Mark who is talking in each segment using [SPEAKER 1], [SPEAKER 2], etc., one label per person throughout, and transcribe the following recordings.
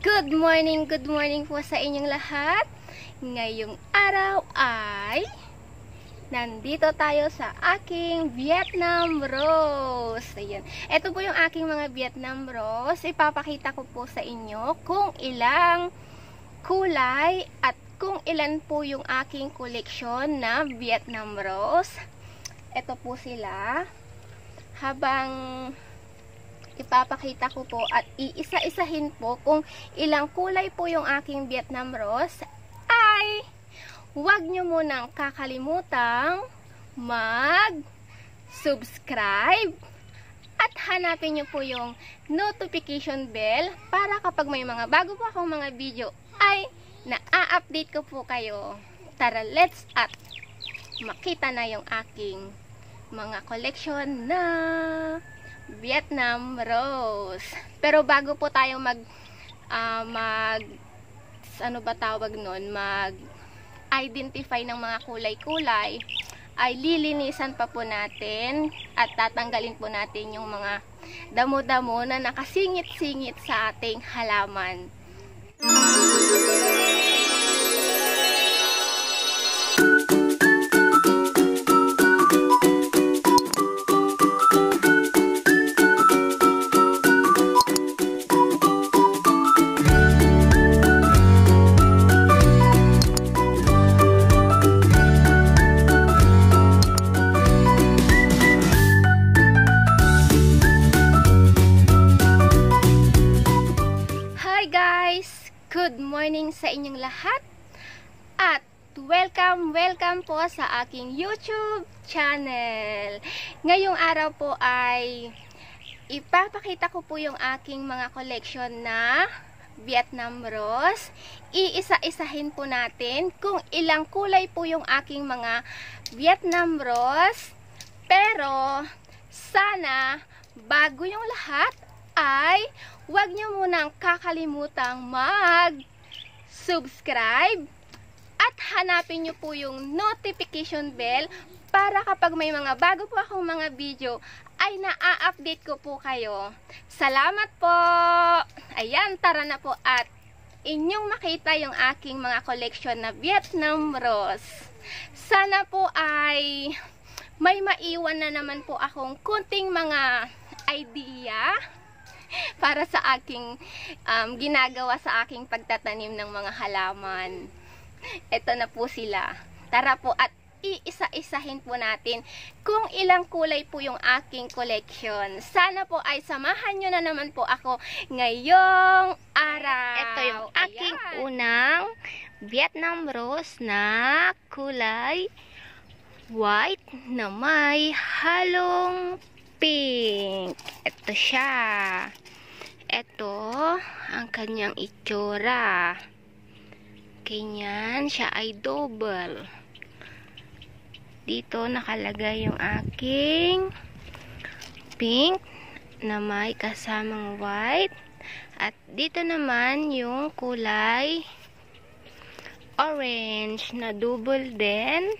[SPEAKER 1] Good morning po sa inyong lahat. Ngayong araw ay nandito tayo sa aking Vietnam rose. Ayan. Ito po yung aking mga Vietnam rose. Ipapakita ko po sa inyo kung ilang kulay at kung ilan po yung aking koleksyon na Vietnam rose. Ito po sila. Habang ipapakita ko po at iisa-isahin po kung ilang kulay po yung aking Vietnam rose, ay huwag nyo munang kakalimutang mag-subscribe at hanapin nyo po yung notification bell para kapag may mga bago po akong mga video ay na-update ko po kayo. Tara, let's at makita na yung aking mga collection na Vietnam rose. Pero bago po tayo ano ba tawag nun, mag-identify ng mga kulay-kulay, ay lilinisan pa po natin at tatanggalin po natin yung mga damo-damo na nakasingit-singit sa ating halaman. Good morning sa inyong lahat at welcome po sa aking YouTube channel. Ngayong araw po ay ipapakita ko po yung aking mga collection na Vietnam rose. Iisa-isahin po natin kung ilang kulay po yung aking mga Vietnam rose. Pero sana bago yung lahat ay huwag nyo munang kakalimutang mag-subscribe at hanapin nyo po yung notification bell para kapag may mga bago po akong mga video ay na-update ko po kayo. Salamat po! Ayan, tara na po at inyong makita yung aking mga collection na Vietnam rose. Sana po ay may maiwan na naman po akong kunting mga idea para sa aking ginagawa sa aking pagtatanim ng mga halaman. Ito na po sila. Tara po at iisa-isahin po natin kung ilang kulay po yung aking collection. Sana po ay samahan nyo na naman po ako ngayong araw. Ito yung aking unang Vietnam rose na kulay white na may halong pink. Ito siya. Ito ang kanyang itsura. Ganyan, siya ay double. Dito nakalagay yung aking pink na may kasamang white. At dito naman yung kulay orange na double din.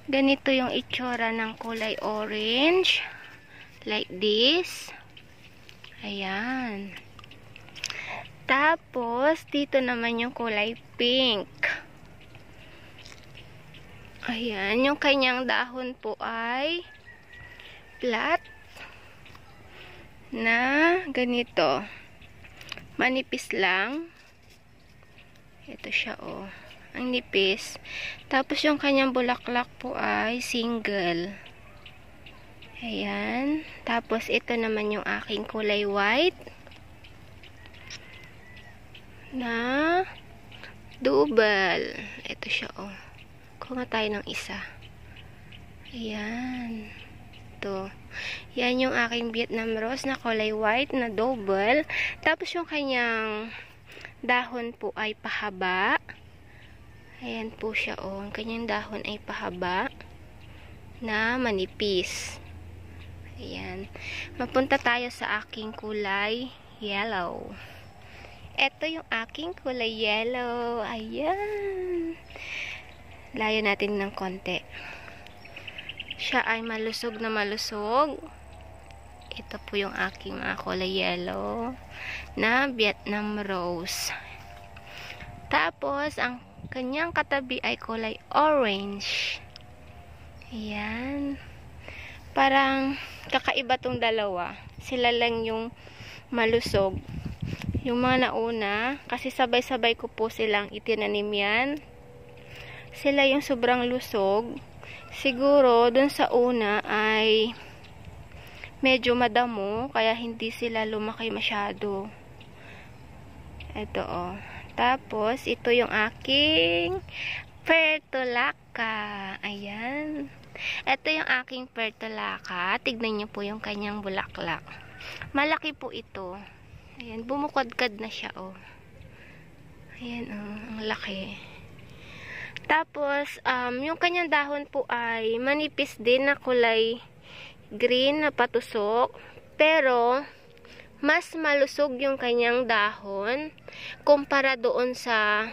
[SPEAKER 1] Ganito yung itsura ng kulay orange. Like this. Ayan. Tapos, dito naman yung kulay pink. Ayan. Yung kanyang dahon po ay flat na ganito. Manipis lang. Ito siya, oh. Ang nipis. Tapos yung kanyang bulaklak po ay single. Ayan. Tapos ito naman yung aking kulay white na double. Ito siya, oh. Kuha tayo ng isa. Ayan. Ito. Yan yung aking Vietnam rose na kulay white na double. Tapos yung kanyang dahon po ay pahaba. Ayan po siya, oh. Ang kanyang dahon ay pahaba na manipis. Ayan. Mapunta tayo sa aking kulay yellow. Ito yung aking kulay yellow. Ayan. Layo natin ng konti. Siya ay malusog na malusog. Ito po yung aking mga kulay yellow na Vietnam rose. Tapos, ang kanyang katabi ay kulay orange. Ayan. Parang kakaiba tong dalawa. Sila lang yung malusog. Yung mga nauna, kasi sabay-sabay ko po silang itinanim yan. Sila yung sobrang lusog. Siguro, dun sa una ay medyo madamo, kaya hindi sila lumaki masyado. Ito oh. Tapos, ito yung aking Pertulaca. Ayan. Ito yung aking Pertulaca. Tignan niyo po yung kanyang bulaklak. Malaki po ito. Ayan, bumukadkad na siya oh. Ayan oh, ang laki. Tapos, yung kanyang dahon po ay manipis din na kulay green na patusok, pero mas malusog yung kanyang dahon kumpara doon sa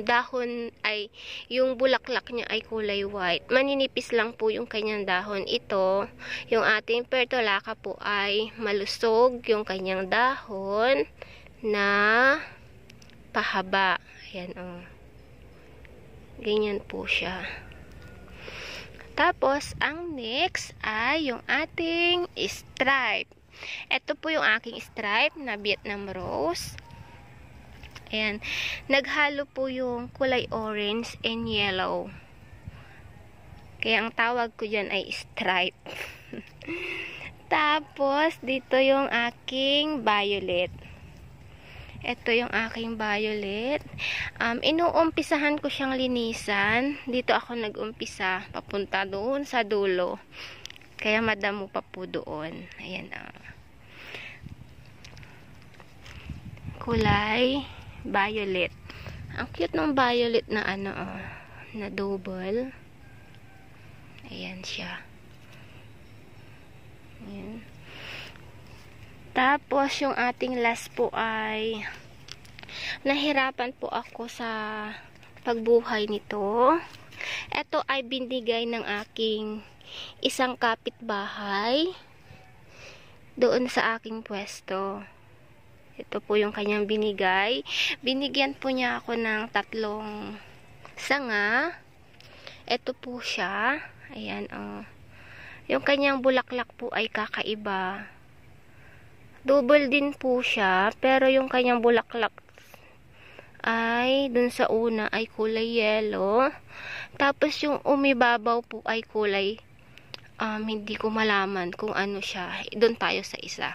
[SPEAKER 1] dahon ay yung bulaklak niya ay kulay white. Maninipis lang po yung kanyang dahon. Ito, yung ating Pertulaca po ay malusog yung kanyang dahon na pahaba. Ayan oh. Ganyan po siya. Tapos, ang next ay yung ating stripe. Ito po yung aking stripe na Vietnam rose. Ayan. Naghalo po yung kulay orange and yellow. Kaya ang tawag ko dyan ay stripe. Tapos, dito yung aking violet. Ito yung aking violet. Inuumpisahan ko siyang linisan. Dito ako nag-umpisa. Papunta doon sa dulo. Kaya madamo pa po doon. Ayan. Kulay violet. Ang cute ng violet na na double. Ayan siya. Ayan. Tapos, yung ating last po ay nahirapan po ako sa pagbuhay nito. Ito ay binigay ng aking isang kapitbahay doon sa aking pwesto. Ito po yung kanyang binigay. Binigyan po niya ako ng 3 sanga. Ito po siya. Ayan, oh. Yung kanyang bulaklak po ay kakaiba. Double din po siya, pero yung kanyang bulaklak ay dun sa una ay kulay yellow. Tapos yung umibabaw po ay kulay hindi ko malaman kung ano siya. Doon tayo sa isa.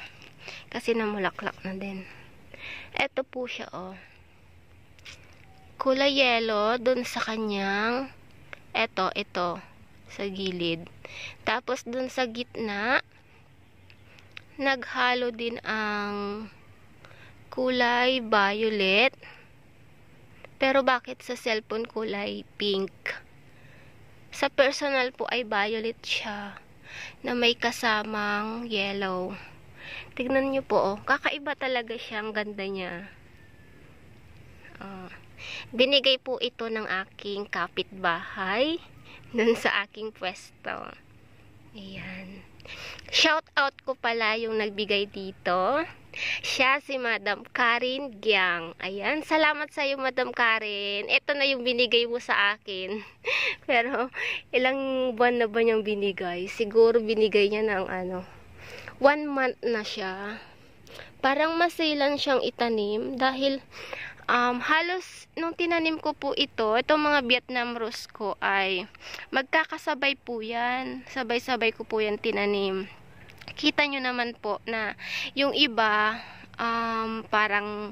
[SPEAKER 1] Kasi namulaklak na din. Ito po siya oh. Kulay yellow dun sa kanyang ito sa gilid. Tapos dun sa gitna naghalo din ang kulay violet. Pero bakit sa cellphone kulay pink? Sa personal po ay violet siya na may kasamang yellow. Tignan nyo po oh. Kakaiba talaga siya. Ang ganda niya. Binigay po ito ng aking kapitbahay dun sa aking pwesto. Ayan. Shout out ko pala yung nagbigay dito. Siya si Madam Karin Giang. Ayan, salamat sa iyo Madam Karin. Ito na yung binigay mo sa akin. Pero ilang buwan na ba niyang binigay? Siguro binigay niya ng 1 month na siya. Parang masilan siyang itanim dahil halos nung tinanim ko po itong mga Vietnam rose ko ay magkakasabay po yan. Sabay-sabay ko po yan tinanim. Kita nyo naman po na yung iba parang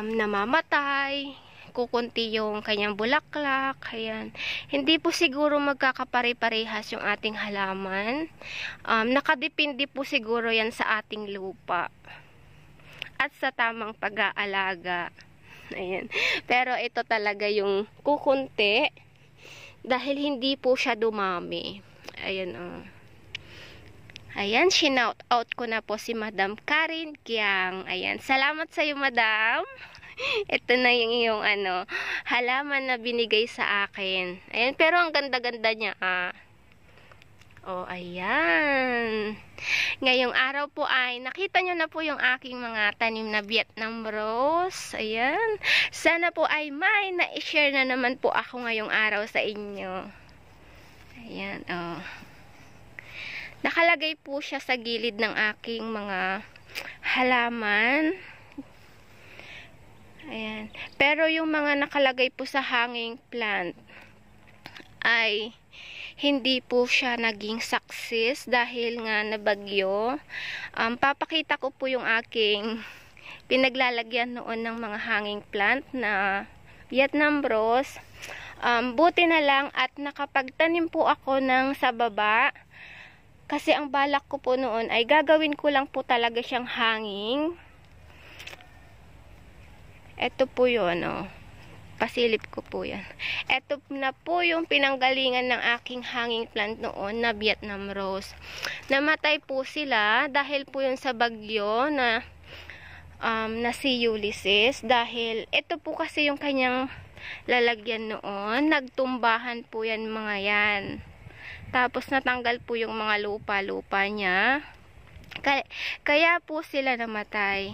[SPEAKER 1] namamatay, kukunti yung kanyang bulaklak. Ayan. Hindi po siguro magkakapare-parehas yung ating halaman. Nakadepende po siguro yan sa ating lupa at sa tamang pag-aalaga. Ayan. Pero ito talaga yung kukunti dahil hindi po siya dumami. Ayan oh. Ayan, shinout out ko na po si Madam Karin Giang. Ayan, salamat sa iyo Madam. Ito na yung iyong halaman na binigay sa akin. Ayan, pero ang ganda-ganda niya O, ayan. Ngayong araw po ay nakita nyo na po yung aking mga tanim na Vietnam rose. Ayan. Sana po ay may na-share na naman po ako ngayong araw sa inyo. Ayan, o. Nakalagay po siya sa gilid ng aking mga halaman. Ayan. Pero yung mga nakalagay po sa hanging plant ay hindi po siya naging success dahil nga nabagyo. Papakita ko po yung aking pinaglalagyan noon ng mga hanging plant na Vietnam rose. Buti na lang at nakapagtanim po ako ng sa baba. Kasi ang balak ko po noon ay gagawin ko lang po talaga siyang hanging. Ito po yun, oh. Pasilip ko po yan. Ito na po yung pinanggalingan ng aking hanging plant noon na Vietnam rose. Namatay po sila dahil po yun sa bagyo na si Ulysses. Dahil ito po kasi yung kanyang lalagyan noon. Nagtumbahan po yan mga yan. Tapos natanggal po yung mga lupa-lupa niya. Kaya po sila namatay.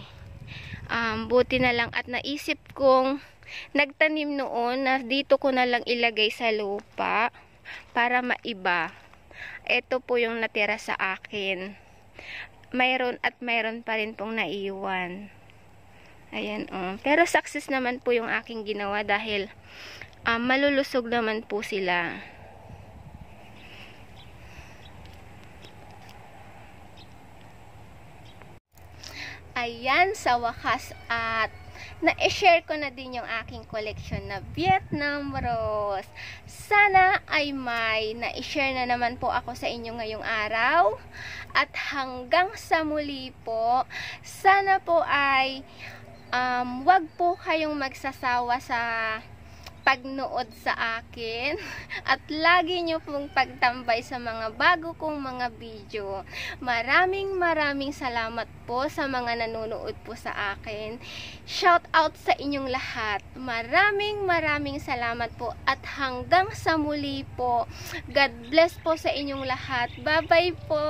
[SPEAKER 1] Buti na lang at naisip kong nagtanim noon na dito ko na lang ilagay sa lupa para maiba. Ito po yung natira sa akin. Mayroon at mayroon pa rin pong naiwan. Ayan, pero success naman po yung aking ginawa dahil malulusog naman po sila. Ayan, sa wakas at na-share ko na din yung aking collection na Vietnam rose. Sana ay may na-share na naman po ako sa inyo ngayong araw. At hanggang sa muli po, sana po ay wag po kayong magsasawa sa pagnood sa akin at lagi nyo pong pagtambay sa mga bago kong mga video. Maraming salamat po sa mga nanonood po sa akin. Shout out sa inyong lahat. Maraming salamat po at hanggang sa muli po. God bless po sa inyong lahat. Bye bye po.